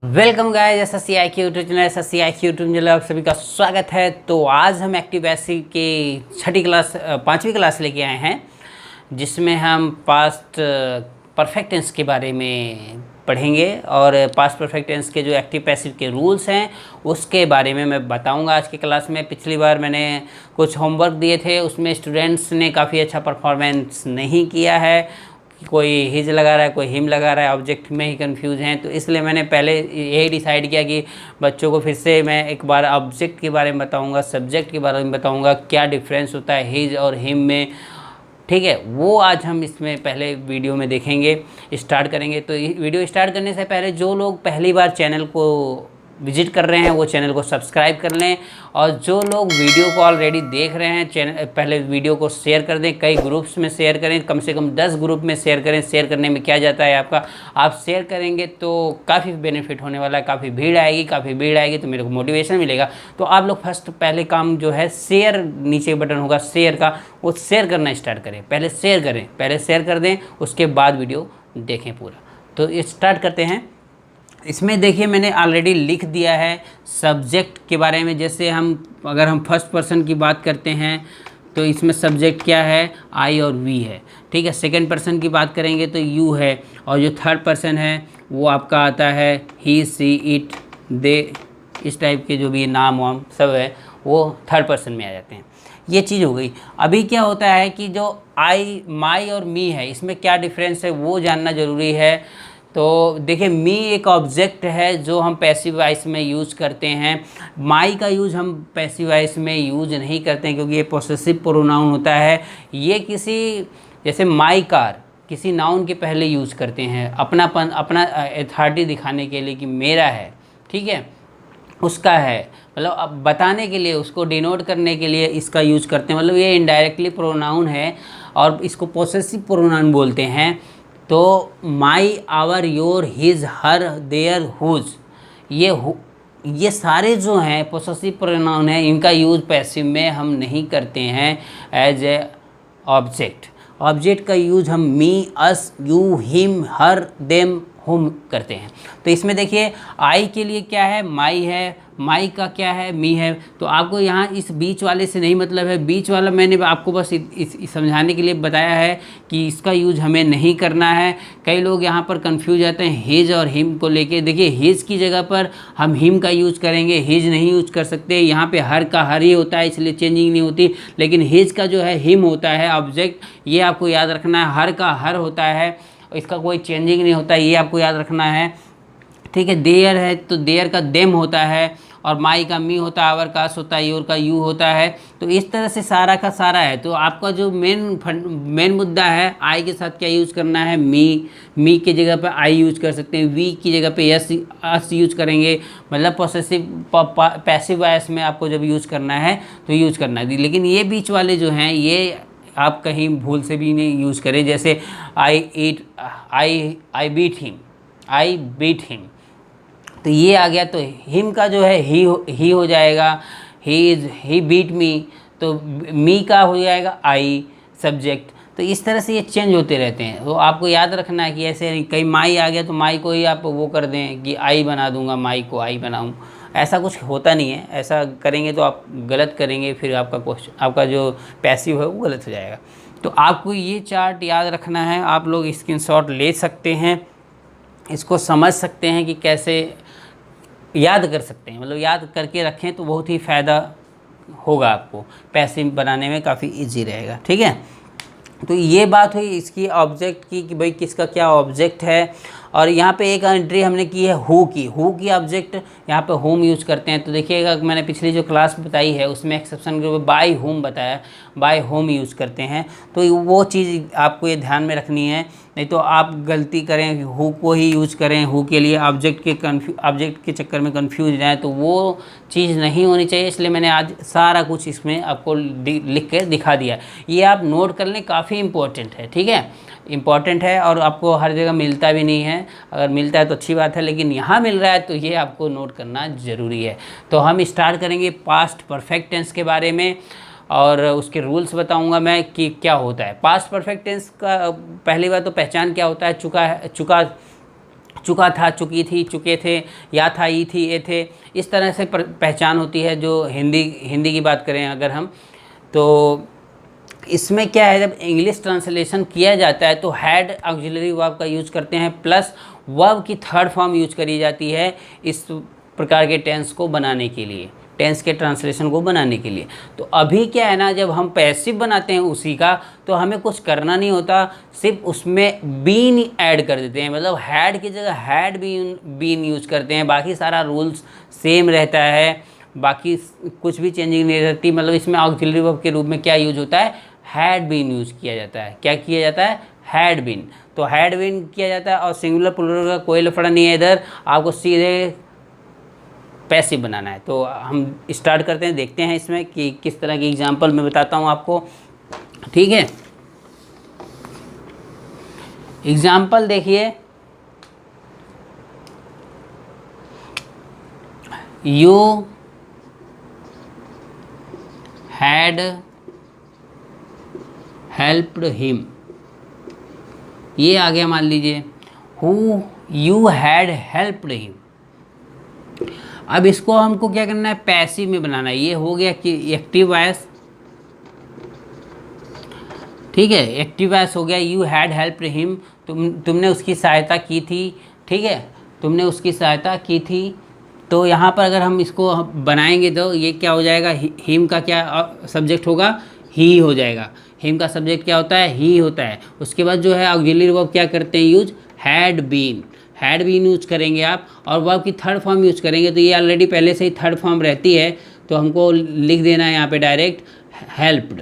Welcome guys, SSC IQ YouTube channel YouTube channel आप सभी का स्वागत है। तो आज हम एक्टिव एससी के छठी क्लास पाँचवीं क्लास लेके आए हैं, जिसमें हम पास्ट परफेक्ट टेंस के बारे में पढ़ेंगे और पास्ट परफेक्ट टेंस के जो एक्टिव पैसिव के रूल्स हैं उसके बारे में मैं बताऊंगा आज की क्लास में। पिछली बार मैंने कुछ होमवर्क दिए थे, उसमें स्टूडेंट्स ने काफ़ी अच्छा परफॉर्मेंस नहीं किया है। कोई हिज लगा रहा है, कोई हिम लगा रहा है, ऑब्जेक्ट में ही कंफ्यूज हैं। तो इसलिए मैंने पहले यही डिसाइड किया कि बच्चों को फिर से मैं एक बार ऑब्जेक्ट के बारे में बताऊंगा, सब्जेक्ट के बारे में बताऊंगा, क्या डिफरेंस होता है हिज और हिम में। ठीक है, वो आज हम इसमें पहले वीडियो में देखेंगे, स्टार्ट करेंगे। तो वीडियो स्टार्ट करने से पहले जो लोग पहली बार चैनल को विजिट कर रहे हैं वो चैनल को सब्सक्राइब कर लें, और जो लोग वीडियो को ऑलरेडी देख रहे हैं चैनल पहले वीडियो को शेयर कर दें, कई ग्रुप्स में शेयर करें, कम से कम 10 ग्रुप में शेयर करें। शेयर करने में क्या जाता है आपका, आप शेयर करेंगे तो काफ़ी बेनिफिट होने वाला है, काफ़ी भीड़ आएगी तो मेरे को मोटिवेशन मिलेगा। तो आप लोग फर्स्ट पहले काम जो है शेयर, नीचे बटन होगा शेयर का, वो शेयर करना स्टार्ट करें। पहले शेयर कर दें, उसके बाद वीडियो देखें पूरा। तो स्टार्ट करते हैं। इसमें देखिए मैंने ऑलरेडी लिख दिया है सब्जेक्ट के बारे में। जैसे अगर हम फर्स्ट पर्सन की बात करते हैं तो इसमें सब्जेक्ट क्या है, आई और वी है। ठीक है, सेकंड पर्सन की बात करेंगे तो यू है, और जो थर्ड पर्सन है वो आपका आता है ही, सी, इट, दे, इस टाइप के जो भी नाम वाम सब है वो थर्ड पर्सन में आ जाते हैं। ये चीज़ हो गई। अभी क्या होता है कि जो आई, माई और मी है, इसमें क्या डिफरेंस है वो जानना ज़रूरी है। तो देखिए, मी एक ऑब्जेक्ट है जो हम पैसिव वॉइस में यूज़ करते हैं। माई का यूज़ हम पैसिव वॉइस में यूज़ नहीं करते हैं क्योंकि ये पोसेसिव प्रोनाउन होता है। ये किसी, जैसे माई कार किसी नाउन के पहले यूज़ करते हैं अपनापन, अपना अथॉरिटी दिखाने के लिए कि मेरा है, ठीक है, उसका है, मतलब अब बताने के लिए, उसको डिनोट करने के लिए इसका यूज़ करते हैं। मतलब ये इनडायरेक्टली प्रोनाउन है और इसको पोसेसिव प्रोनाउन बोलते हैं। तो my, our, your, his, her, their, whose, ये सारे जो हैं पोसेसिव प्रोनाउन हैं, इनका यूज़ पैसिव में हम नहीं करते हैं एज ए ऑब्जेक्ट। ऑब्जेक्ट का यूज़ हम मी, अस, यू, हिम, हर, देम, हुम करते हैं। तो इसमें देखिए आई के लिए क्या है, माई है, माई का क्या है, मी है। तो आपको यहाँ इस बीच वाले से नहीं मतलब है। बीच वाला मैंने आपको बस इस समझाने के लिए बताया है कि इसका यूज हमें नहीं करना है। कई लोग यहाँ पर कंफ्यूज जाते हैं हिज और हिम को लेके। देखिए, हिज की जगह पर हम हिम का यूज़ करेंगे, हिज नहीं यूज कर सकते। यहाँ पे हर का हर ही होता है इसलिए चेंजिंग नहीं होती, लेकिन हिज का जो है हिम होता है ऑब्जेक्ट, ये आपको याद रखना है। हर का हर होता है, इसका कोई चेंजिंग नहीं होता, ये आपको याद रखना है। ठीक है, देयर है तो देयर का देम होता है, और माई का मी होता है, आवर का अस होता है, योर का यू होता है। तो इस तरह से सारा का सारा है। तो आपका जो मेन मुद्दा है, आई के साथ क्या यूज़ करना है, मी की जगह पे आई यूज़ कर सकते हैं, वी की जगह पे यस, अस यूज़ करेंगे। मतलब पॉसेसिव पैसिव वॉइस में आपको जब यूज़ करना है तो यूज़ करना है। लेकिन ये बीच वाले जो हैं ये आप कहीं भूल से भी नहीं यूज़ करें। जैसे आई बीट हिम, तो ये आ गया। तो हिम का जो है ही हो जाएगा, ही बीट मी, तो मी का हो जाएगा आई सब्जेक्ट। तो इस तरह से ये चेंज होते रहते हैं। तो आपको याद रखना है कि ऐसे नहीं, कहीं माई आ गया तो माई को ही आप वो कर दें कि आई बना दूंगा, माई को आई बनाऊं, ऐसा कुछ होता नहीं है। ऐसा करेंगे तो आप गलत करेंगे, फिर आपका क्वेश्चन, आपका जो पैसिव है वो गलत हो जाएगा। तो आपको ये चार्ट याद रखना है। आप लोग स्क्रीनशॉट ले सकते हैं, इसको समझ सकते हैं कि कैसे याद कर सकते हैं। मतलब याद करके रखें तो बहुत ही फ़ायदा होगा आपको, पैसिव बनाने में काफ़ी इजी रहेगा। ठीक है, तो ये बात हुई इसकी ऑब्जेक्ट की कि भाई किसका क्या ऑब्जेक्ट है। और यहाँ पे एक एंट्री हमने की है हु की ऑब्जेक्ट यहाँ पे होम यूज़ करते हैं। तो देखिएगा, मैंने पिछली जो क्लास बताई है उसमें एक्सेप्शन के बाय होम बताया, बाय होम यूज़ करते हैं। तो वो चीज़ आपको ये ध्यान में रखनी है, नहीं तो आप गलती करें हु को ही यूज़ करें, हु के लिए ऑब्जेक्ट के चक्कर में कन्फ्यूज जाए, तो वो चीज़ नहीं होनी चाहिए। इसलिए मैंने आज सारा कुछ इसमें आपको लिख के दिखा दिया। ये आप नोट कर लें, काफ़ी इम्पोर्टेंट है। ठीक है, इम्पॉर्टेंट है और आपको हर जगह मिलता भी नहीं है। अगर मिलता है तो अच्छी बात है, लेकिन यहाँ मिल रहा है तो ये आपको नोट करना ज़रूरी है। तो हम स्टार्ट करेंगे पास्ट परफेक्ट टेंस के बारे में, और उसके रूल्स बताऊंगा मैं कि क्या होता है पास्ट परफेक्ट टेंस का। पहली बात तो पहचान क्या होता है, चुका था, चुकी थी, चुके थे, या था, ई थी, ए थे, इस तरह से पहचान होती है जो हिंदी की बात करें अगर हम। तो इसमें क्या है, जब इंग्लिश ट्रांसलेशन किया जाता है तो हैड ऑक्सिलरी वर्ब का यूज करते हैं, प्लस वर्ब की थर्ड फॉर्म यूज करी जाती है इस प्रकार के टेंस को बनाने के लिए, टेंस के ट्रांसलेशन को बनाने के लिए। तो अभी क्या है ना, जब हम पैसिव बनाते हैं उसी का, तो हमें कुछ करना नहीं होता, सिर्फ उसमें बीन ऐड कर देते हैं, मतलब हैड की जगह हैड बीन यूज करते हैं। बाकी सारा रूल्स सेम रहता है, बाकी कुछ भी चेंजिंग नहीं रहती। मतलब इसमें ऑक्सिलरी वर्ब के रूप में क्या यूज होता है, हैड बीन यूज किया जाता है। क्या किया जाता है, हैड बीन। तो हैड बीन किया जाता है और सिंगुलर प्लूरल का कोई लफड़ा नहीं है इधर, आपको सीधे पैसिव बनाना है। तो हम स्टार्ट करते हैं, देखते हैं इसमें कि किस तरह की एग्जांपल मैं बताता हूँ आपको, ठीक है। एग्जांपल देखिए, यू हैड हेल्प्ड हिम, ये आ गया। मान लीजिए who you had helped him. अब इसको हमको क्या करना है, पैसिव में बनाना है। ये हो गया कि एक्टिव वॉइस, ठीक है, एक्टिव वॉइस हो गया। यू हैड हेल्प्ड हिम, तुमने उसकी सहायता की थी, ठीक है, तुमने उसकी सहायता की थी। तो यहाँ पर अगर हम इसको बनाएंगे तो ये क्या हो जाएगा, हिम का क्या सब्जेक्ट होगा, ही हो जाएगा। हिम का सब्जेक्ट क्या होता है, ही होता है। उसके बाद जो है ऑक्सिलरी वर्ब क्या करते हैं use, had been. Had been use करेंगे आप, और वर्ब की थर्ड फॉर्म यूज करेंगे। तो ये ऑलरेडी पहले से ही थर्ड फॉर्म रहती है, तो हमको लिख देना है यहाँ पे डायरेक्ट हेल्प्ड,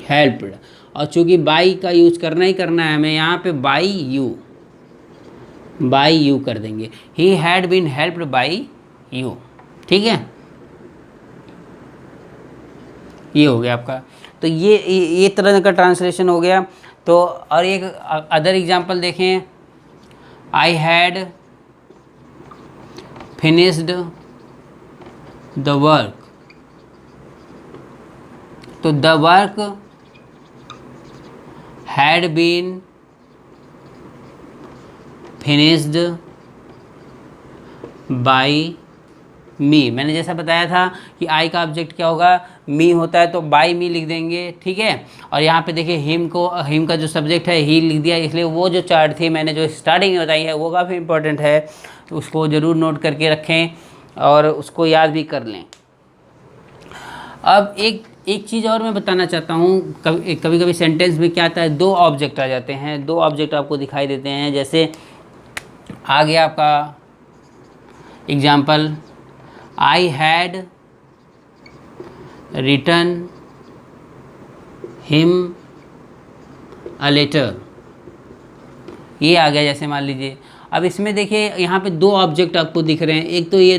हेल्प्ड। और चूँकि बाई का यूज करना ही करना है हमें, यहाँ पे बाई यू कर देंगे। He had been helped by you, ठीक है, ये हो गया आपका। तो ये तरह का ट्रांसलेशन हो गया। तो और एक अदर एग्जांपल देखें, I had finished the work. तो the work had been finished by me. मैंने जैसा बताया था कि आई का ऑब्जेक्ट क्या होगा, मी होता है, तो बाई मी लिख देंगे, ठीक है। और यहाँ पे देखिए हिम का जो सब्जेक्ट है ही लिख दिया, इसलिए वो जो चार्ट थी मैंने जो स्टार्टिंग में बताई है वो काफ़ी इंपॉर्टेंट है, तो उसको ज़रूर नोट करके रखें और उसको याद भी कर लें। अब एक चीज़ और मैं बताना चाहता हूँ, कभी कभी सेंटेंस में क्या आता है, दो ऑब्जेक्ट आ जाते हैं, दो ऑब्जेक्ट आपको दिखाई देते हैं। जैसे आ गया आपका example, I had written him a letter, ये आ गया। जैसे मान लीजिए, अब इसमें देखिए यहाँ पे दो ऑब्जेक्ट आपको दिख रहे हैं, एक तो ये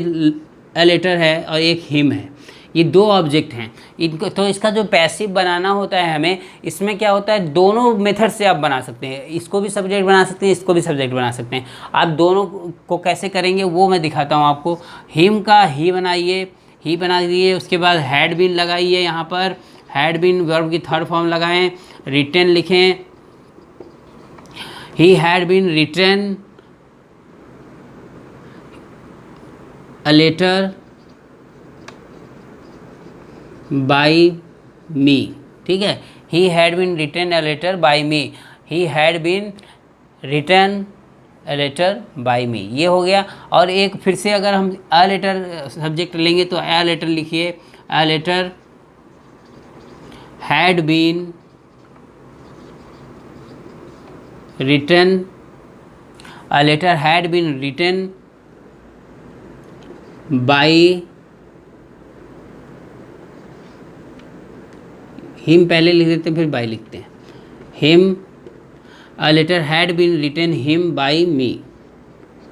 अ लेटर है और एक हिम है, ये दो ऑब्जेक्ट हैं इनको। तो इसका जो पैसिव बनाना होता है हमें, इसमें क्या होता है, दोनों मेथड से आप बना सकते हैं, इसको भी सब्जेक्ट बना सकते हैं, इसको भी सब्जेक्ट बना सकते हैं। आप दोनों को कैसे करेंगे वो मैं दिखाता हूँ आपको। हिम का ही बनाइए, ही बना दीजिए, उसके बाद हैड बीन लगाइए, यहाँ पर हैड बीन वर्ब की थर्ड फॉर्म लगाएं, रिटन लिखें, he had been written a letter by me, ठीक है। He had been written a letter by me, he had been written a letter by me, ये हो गया। और एक फिर से अगर हम अ लेटर सब्जेक्ट लेंगे तो अ लेटर लिखिए, a letter had been written, a letter had been written by him, पहले लिख देते हैं फिर बाई लिखते हैं, him, a letter had been written him by me,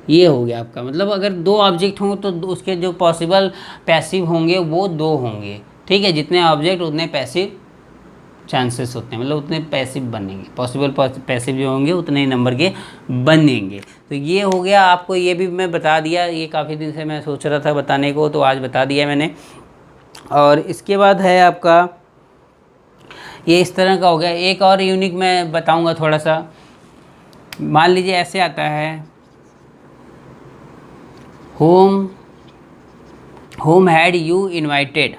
ये हो गया आपका। मतलब अगर दो ऑब्जेक्ट हों तो उसके जो पॉसिबल पैसिव होंगे वो दो होंगे, ठीक है। जितने ऑब्जेक्ट उतने पैसिव चांसेस होते हैं, मतलब उतने पैसिव बनेंगे, पॉसिबल पैसिव जो होंगे उतने ही नंबर के बनेंगे। तो ये हो गया, आपको ये भी मैं बता दिया, ये काफ़ी दिन से मैं सोच रहा था बताने को, तो आज बता दिया मैंने। और इसके बाद है आपका ये इस तरह का हो गया। एक और यूनिक मैं बताऊंगा थोड़ा सा। मान लीजिए ऐसे आता है, home home had you invited.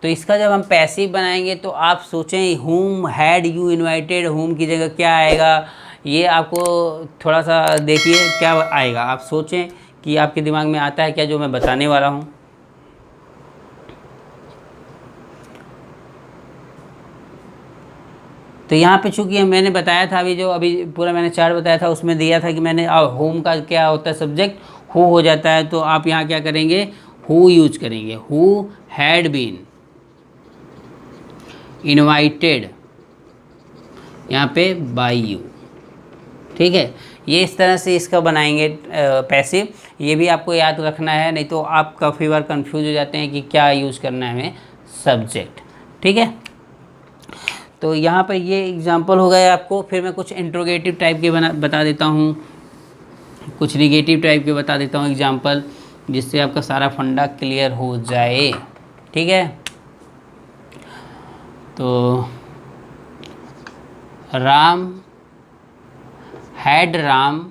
तो इसका जब हम पैसिव बनाएंगे तो आप सोचें home had you invited, home की जगह क्या आएगा, ये आपको थोड़ा सा देखिए क्या आएगा, आप सोचें कि आपके दिमाग में आता है क्या जो मैं बताने वाला हूँ। तो यहाँ पे चूंकि मैंने बताया था अभी पूरा मैंने चार्ट बताया था, उसमें दिया था कि मैंने होम का क्या होता है सब्जेक्ट, हु हो जाता है। तो आप यहाँ क्या करेंगे, हु यूज करेंगे, हु हैड बीन इनवाइटेड यहाँ पे बाय यू। ठीक है, ये इस तरह से इसका बनाएंगे पैसिव। ये भी आपको याद रखना है, नहीं तो आप काफ़ी बार कंफ्यूज हो जाते हैं कि क्या यूज़ करना है हमें सब्जेक्ट। ठीक है, तो यहाँ पर ये एग्जांपल हो गए आपको। फिर मैं कुछ इंट्रोगेटिव टाइप के बता देता हूँ, कुछ निगेटिव टाइप के बता देता हूँ एग्जांपल, जिससे आपका सारा फंडा क्लियर हो जाए। ठीक है, तो Ram had Ram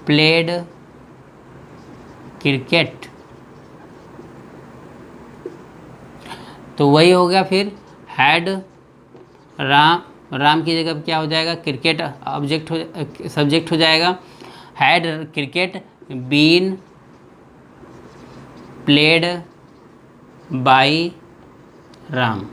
played cricket. तो वही हो गया, फिर हैड राम की जगह क्या हो जाएगा, क्रिकेट सब्जेक्ट हो जाएगा। Had cricket been played by Ram.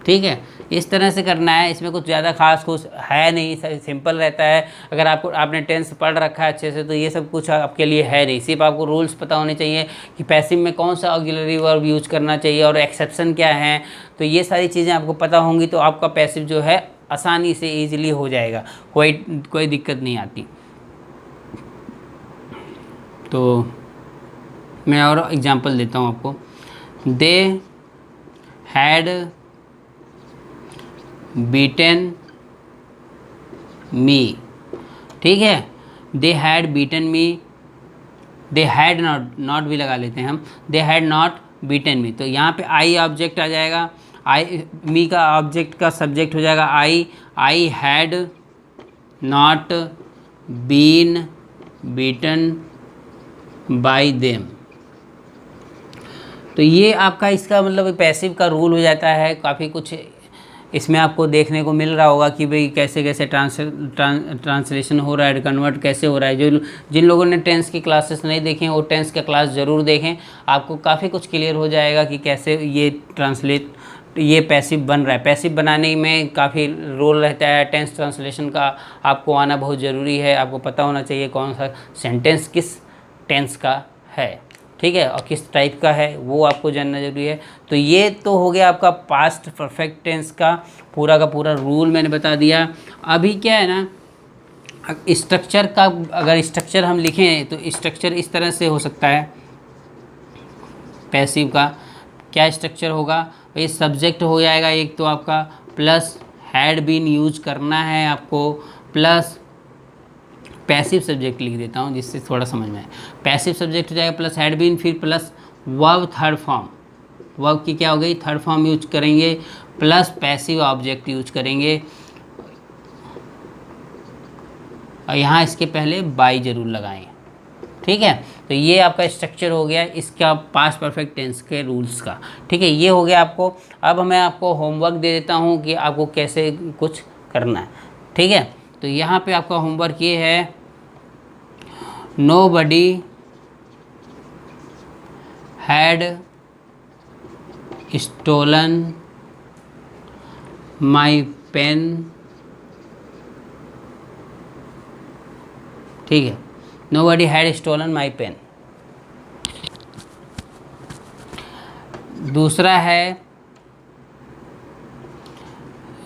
ठीक है, इस तरह से करना है, इसमें कुछ ज़्यादा खास कुछ है नहीं, सिंपल रहता है। अगर आपने टेंस पढ़ रखा है अच्छे से तो ये सब कुछ आपके लिए है नहीं, सिर्फ आपको रूल्स पता होने चाहिए कि पैसिव में कौन सा ऑक्सिलरी वर्ब यूज करना चाहिए और एक्सेप्शन क्या है। तो ये सारी चीज़ें आपको पता होंगी तो आपका पैसिव जो है आसानी से ईजिली हो जाएगा, कोई दिक्कत नहीं आती। तो मैं और एग्जांपल देता हूँ आपको। दे हैड बीटन मी। ठीक है, they had beaten me, they had not भी लगा लेते हैं हम, दे हैड नॉट बीटन मी। तो यहाँ पे आई ऑब्जेक्ट आ जाएगा, आई मी का ऑब्जेक्ट का सब्जेक्ट हो जाएगा I had not been beaten by them. तो ये आपका इसका मतलब पैसिव का रूल हो जाता है। काफ़ी कुछ इसमें आपको देखने को मिल रहा होगा कि भाई कैसे कैसे ट्रांसलेशन हो रहा है, कन्वर्ट कैसे हो रहा है। जिन लोगों ने टेंस की क्लासेस नहीं देखे हैं वो टेंस का क्लास ज़रूर देखें, आपको काफ़ी कुछ क्लियर हो जाएगा कि कैसे ये पैसिव बन रहा है। पैसिव बनाने में काफ़ी रोल रहता है, टेंस ट्रांसलेशन का आपको आना बहुत ज़रूरी है। आपको पता होना चाहिए कौन सा सेंटेंस किस टेंस का है, ठीक है, और किस टाइप का है वो आपको जानना जरूरी है। तो ये तो हो गया आपका पास्ट परफेक्ट टेंस का पूरा रूल मैंने बता दिया। अभी क्या है ना, स्ट्रक्चर का अगर स्ट्रक्चर हम लिखें तो स्ट्रक्चर इस तरह से हो सकता है। पैसिव का क्या स्ट्रक्चर होगा, ये सब्जेक्ट हो जाएगा एक तो आपका, प्लस हैड बीन यूज करना है आपको, प्लस पैसिव सब्जेक्ट लिख देता हूँ जिससे थोड़ा समझ में आए। पैसिव सब्जेक्ट हो जाएगा प्लस हैड बीन, फिर plus verb third form, verb की क्या हो गई थर्ड फॉर्म यूज करेंगे, प्लस पैसिव ऑब्जेक्ट यूज करेंगे, और यहाँ इसके पहले बाय जरूर लगाएं। ठीक है, तो ये आपका स्ट्रक्चर हो गया इसका पास्ट परफेक्ट टेंस के रूल्स का। ठीक है, ये हो गया आपको। अब मैं आपको होमवर्क दे देता हूँ कि आपको कैसे कुछ करना है। ठीक है, तो यहाँ पे आपका होमवर्क ये है, nobody had stolen my pen. ठीक है, nobody had stolen my pen. दूसरा है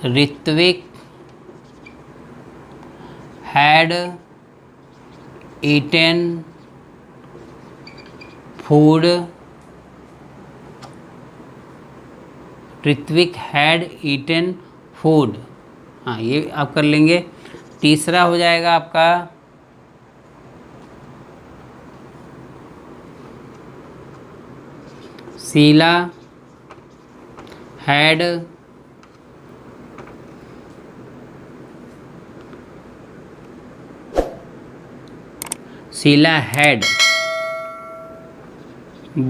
Ritwik had eaten food. Ritwik had eaten food, हाँ ये आप कर लेंगे। तीसरा हो जाएगा आपका Sheela had Sheela had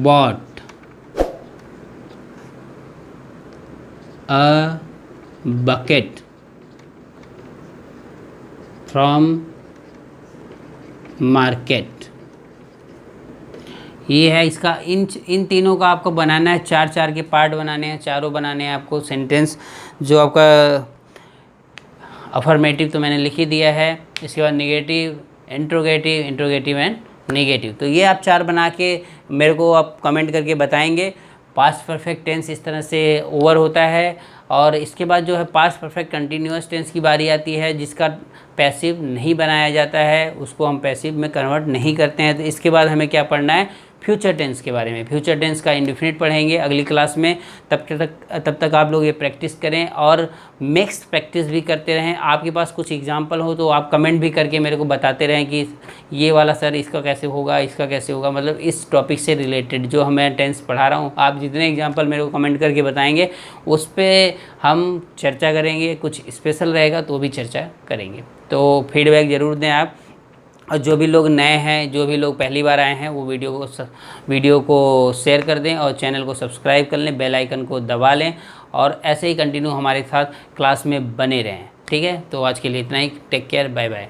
bought a bucket from market। ये है इसका, इन तीनों का आपको बनाना है, चार चार के पार्ट बनाने हैं, चारों बनाने हैं आपको सेंटेंस। जो आपका अफर्मेटिव तो मैंने लिख ही दिया है, इसके बाद नेगेटिव, इंट्रोगेटिव एंड नेगेटिव। तो ये आप चार बना के मेरे को आप कमेंट करके बताएंगे। पास्ट परफेक्ट टेंस इस तरह से ओवर होता है, और इसके बाद जो है पास्ट परफेक्ट कंटिन्यूअस टेंस की बारी आती है, जिसका पैसिव नहीं बनाया जाता है, उसको हम पैसिव में कन्वर्ट नहीं करते हैं। तो इसके बाद हमें क्या पढ़ना है, फ्यूचर टेंस के बारे में। फ्यूचर टेंस का इंडेफिनिट पढ़ेंगे अगली क्लास में। तब तक आप लोग ये प्रैक्टिस करें और नेक्स्ट प्रैक्टिस भी करते रहें। आपके पास कुछ एग्जाम्पल हो तो आप कमेंट भी करके मेरे को बताते रहें कि ये वाला सर इसका कैसे होगा, इसका कैसे होगा, मतलब इस टॉपिक से रिलेटेड जो मैं टेंस पढ़ा रहा हूँ। आप जितने एग्जाम्पल मेरे को कमेंट करके बताएंगे उस पर हम चर्चा करेंगे। कुछ स्पेशल रहेगा तो भी चर्चा करेंगे। तो फीडबैक ज़रूर दें आप। और जो भी लोग नए हैं, जो भी लोग पहली बार आए हैं, वो वीडियो को शेयर कर दें और चैनल को सब्सक्राइब कर लें, बेल आइकन को दबा लें, और ऐसे ही कंटिन्यू हमारे साथ क्लास में बने रहें। ठीक है, तो आज के लिए इतना ही। Take care, bye bye.